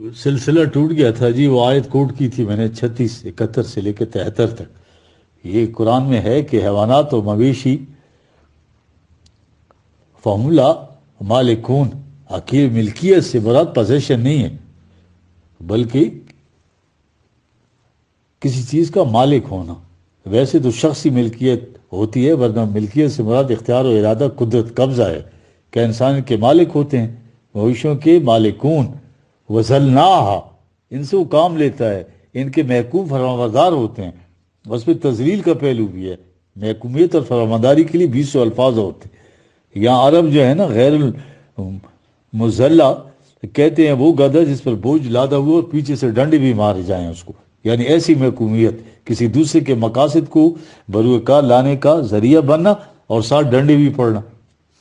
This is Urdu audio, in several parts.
سلسلہ ٹوٹ گیا تھا جی، وہ آیت کوٹ کی تھی میں نے 36 71 سے لے کے 73 تک. یہ قرآن میں ہے کہ حیوانات اور مویشی فہملہ مالکون، حقیقی ملکیت سے مراد پوزیشن نہیں ہے بلکہ کسی چیز کا مالک ہونا. ویسے تو شخصی ملکیت ہوتی ہے، ورنہ ملکیت سے مراد اختیار و ارادہ، قدرت، قبضہ ہے. کہ انسان کے مالک ہوتے ہیں، مویشیوں کے مالکون. وزلناہا، ان سے وہ کام لیتا ہے، ان کے محکوم فرمانبردار ہوتے ہیں. اس میں تذلیل کا پہلو بھی ہے. محکومیت اور فرمانبرداری کے لیے 20 الفاظ ہوتے ہیں. یہاں عرب جو ہے نا غیر المزلہ کہتے ہیں وہ گدھا جس پر بوجھ لادا ہوا اور پیچھے سے ڈنڈے بھی مارے جائیں اس کو. یعنی ایسی محکومیت، کسی دوسرے کے مقاصد کو بروئے کار لانے کا ذریعہ بننا اور ساتھ ڈنڈے بھی پڑنا.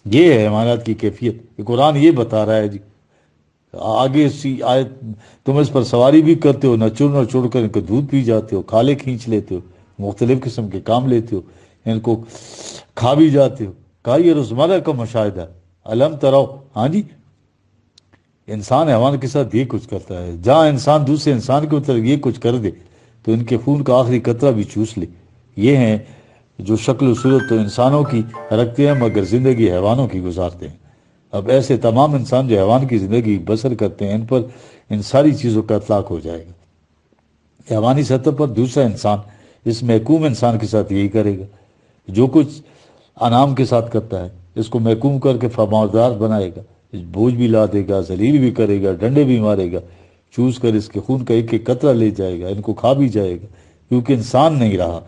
یہ ہے حیوانات کی کیفیت. یہ قرآن یہ بتا رہا ہے جی. آگے آیت، تم اس پر سواری بھی کرتے ہو، نہ چھوڑ کر ان کو دودھ پی جاتے ہو، کھالے کھینچ لیتے ہو، مختلف قسم کے کام لیتے ہو، ان کو کھا بھی جاتے ہو. کہا یہ روزمرہ کا مشاہدہ. علم تراؤ، ہاں جی، انسان حیوان کے ساتھ یہ کچھ کرتا ہے. جہاں انسان دوسرے انسان کے مطلب یہ کچھ کر دے تو ان کے خون کا آخری قطرہ بھی چوس لے. یہ ہیں جو شکل و صورت تو انسانوں کی رکھتے ہیں مگر زندگی حیوانوں کی گزارتے ہیں. اب ایسے تمام انسان جو حیوان کی زندگی بسر کرتے ہیں، ان پر ان ساری چیزوں کا اطلاق ہو جائے گا. حیوانی سطح پر دوسرا انسان اس محکوم انسان کے ساتھ یہی کرے گا. جو کچھ انعام کے ساتھ کرتا ہے اس کو محکوم کر کے فرمانبردار بنائے گا. بوجھ بھی لا دے گا، ذلیل بھی کرے گا، ڈنڈے بھی مارے گا، چوس کر اس کے خون کا ایک ایک قطرہ لے جائے گا، ان کو کھا بھی جائے گا، کیونکہ انسان نہیں رہا.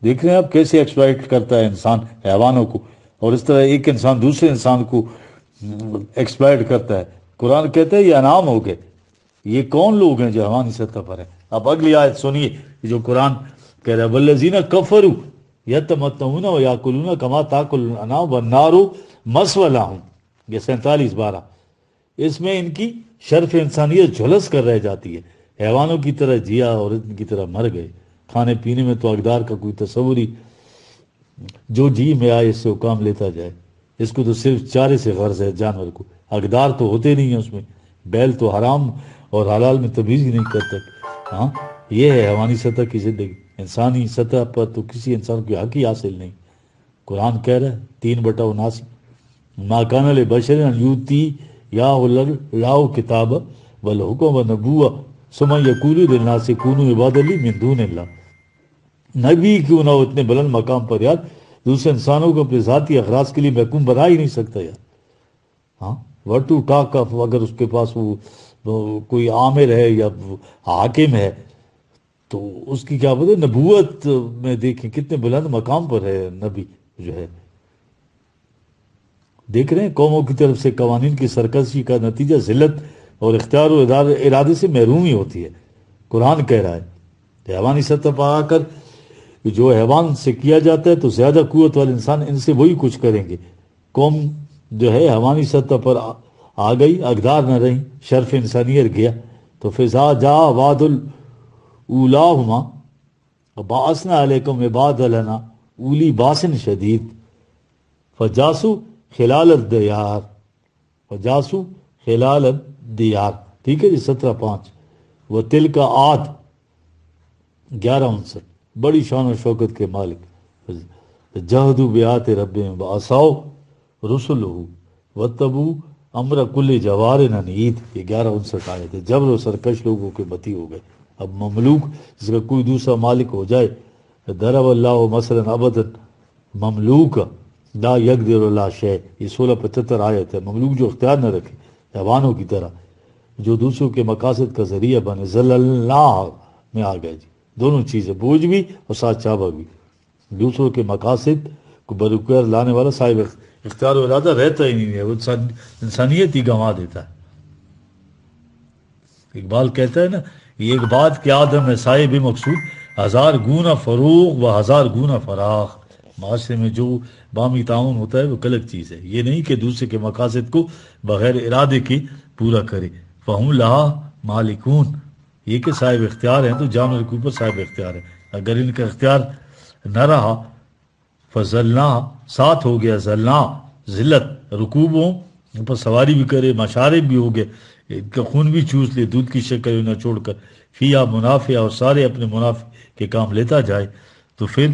دیکھ رہے ہیں آپ کیسے ایکسپلائٹ کرتا ہے انسان حیوانوں کو، اور اس طرح ایک انسان دوسرے انسان کو ایکسپلائٹ کرتا ہے. قرآن کہتا ہے یہ انعام ہو گئے. یہ کون لوگ ہیں جو حیوانی سطح پر ہیں؟ اب اگلی آیت سنیے جو قرآن کہہ رہا ہے والذین کفروا یتمتعون ویاکلون کما تاکل الانعام والنار مثوی لہم. یہ 47 اس میں ان کی شرف انسانیت جھلس کر رہ جاتی ہے. حیوانوں کی طرح جیا اور ان کی طرح مر گئے. کھانے پینے میں تو اقدار کا کوئی تصور ہی، جو جی میں آئے اس سے وہ کام لیتا جائے. اس کو تو صرف چارے سے غرض ہے. جانور کو اقدار تو ہوتے نہیں ہیں اس میں. بیل تو حرام اور حلال میں تمیز ہی نہیں کرتا. ہاں، یہ ہے حیوانی سطح کی زندگی. انسانی سطح پر تو کسی انسان کو حق ہی حاصل نہیں. قرآن کہہ رہا ہے 3/79 ما کان لبشر ان یؤتی یا اللہ کتاب والحکم والنبوۃ ثم یقول للناس کونوا عبادا لی من دون اللہ. نبی کیوں نہ ہو اتنے بلند مقام پر یار، دوسرے انسانوں کو اپنے ذاتی اغراض کے لیے محکوم بنا ہی نہیں سکتا یار. ہاں، وٹ ٹو ٹاک آف، اگر اس کے پاس وہ کوئی عامر ہے یا حاکم ہے تو اس کی کیا بات ہے. نبوت میں دیکھیں کتنے بلند مقام پر ہے نبی جو ہے. دیکھ رہے ہیں قوموں کی طرف سے قوانین کی سرکشی کا نتیجہ ذلت اور اختیار و ارادے سے محرومی ہوتی ہے. قرآن کہہ رہا ہے حیوانی سطح پر آ کر جو حیوان سے کیا جاتا ہے تو زیادہ قوت والے انسان ان سے وہی کچھ کریں گے. قوم جو ہے حیوانی سطح پر آ گئی، اقدار نہ رہی، شرف انسانیت گیا. تو فضا جا وعد اولاہما بعثنا علیکم عباد لنا اولی باسن شدید فجاسو خلال الدیار. فجاسو خلال الدیار. ٹھیک ہے جی. 17:5 وہ تل کا عاد 11:59 بڑی شان و شوکت کے مالک. جہدوا بآیات ربہم وعصوا رسلہ واتبعوا امر کل جوار عنید. یہ 11:59 آیت ہے. جبر و سرکش لوگوں کے متی ہو گئے. اب مملوک جس کا کوئی دوسرا مالک ہو جائے، ضرب اللہ مثلا عبدا مملوک لا یقدر اللہ شیء. یہ 16:75 آیت ہے. مملوک جو اختیار نہ رکھے حیوانوں کی طرح، جو دوسروں کے مقاصد کا ذریعہ بنے. ذللناہ میں آ گئے جی دونوں چیزیں، بوجھ بھی اور ساتھ چابہ بھی. دوسروں کے مقاصد کو بروکار لانے والا صاحب اختیار و ارادہ رہتا ہی نہیں ہے، وہ انسانیت ہی گنوا دیتا ہے. اقبال کہتا ہے نا، یہ ایک بات کہ آدم ہے صاحب مقصود، 1000 گنا فروغ و 1000 گنا فراغ. معاشرے میں جو باہمی تعاون ہوتا ہے وہ الگ چیز ہے. یہ نہیں کہ دوسرے کے مقاصد کو بغیر ارادے کے پورا کرے. فہم لہا مالکون، یہ کہ صاحب اختیار ہیں تو جانور کے اوپر صاحب اختیار ہے. اگر ان کا اختیار نہ رہا فضلنا، ساتھ ہو گیا ذلنا ذلت، رکوب ہوں ان پر سواری بھی کرے، مشارب بھی ہو گئے، ان کا خون بھی چوس لے، دودھ کی شکل نہ چھوڑ کر، فیا منافع، اور سارے اپنے منافع کے کام لیتا جائے، تو پھر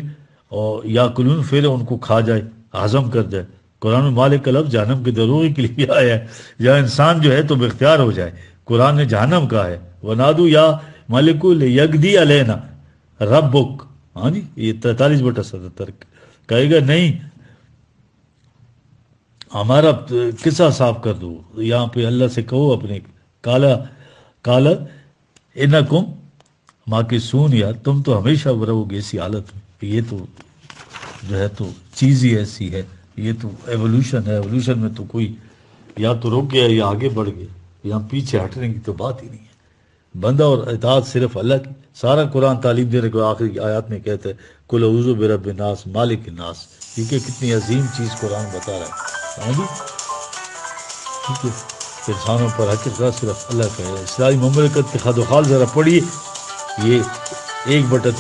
اور یا کلون پھر ان کو کھا جائے، ہضم کر جائے۔ قرآن میں مالک کا لفظ جہنم کے دروغے کے لیے آیا ہے، یا انسان جو ہے تو بے اختیار ہو جائے۔ قرآن نے جہنم کہا ہے، وَنَادُوا یا مالک لیقضی علینا ربک، ہاں جی، یہ 43/77 کہے گا نہیں ہمارا قصہ صاف کر دو، یہاں پہ اللہ سے کہو اپنے کالا انکم ماکثون، یا تم تو ہمیشہ رہو گے اسی حالت میں۔ یہ تو جو ہے تو چیز ہی ایسی ہے، یہ تو ایوولوشن ہے، ایوولوشن میں تو کوئی یا تو رک گیا یا آگے بڑھ گیا، یہاں پیچھے ہٹنے کی تو بات ہی نہیں ہے۔ بندہ اور اطاعت صرف اللہ کی، سارا قرآن تعلیم دینے کو آخری آیات میں کہتا ہے قل اعوذ برب الناس مالک الناس، ٹھیک ہے، کتنی عظیم چیز قرآن بتا رہا ہے، ہاں جی، ٹھیک ہے، انسانوں پر حق اقتدار صرف اللہ کا ہے۔ اسلامی مملکت کے خد و خال ذرا پڑھیے، یہ 1/3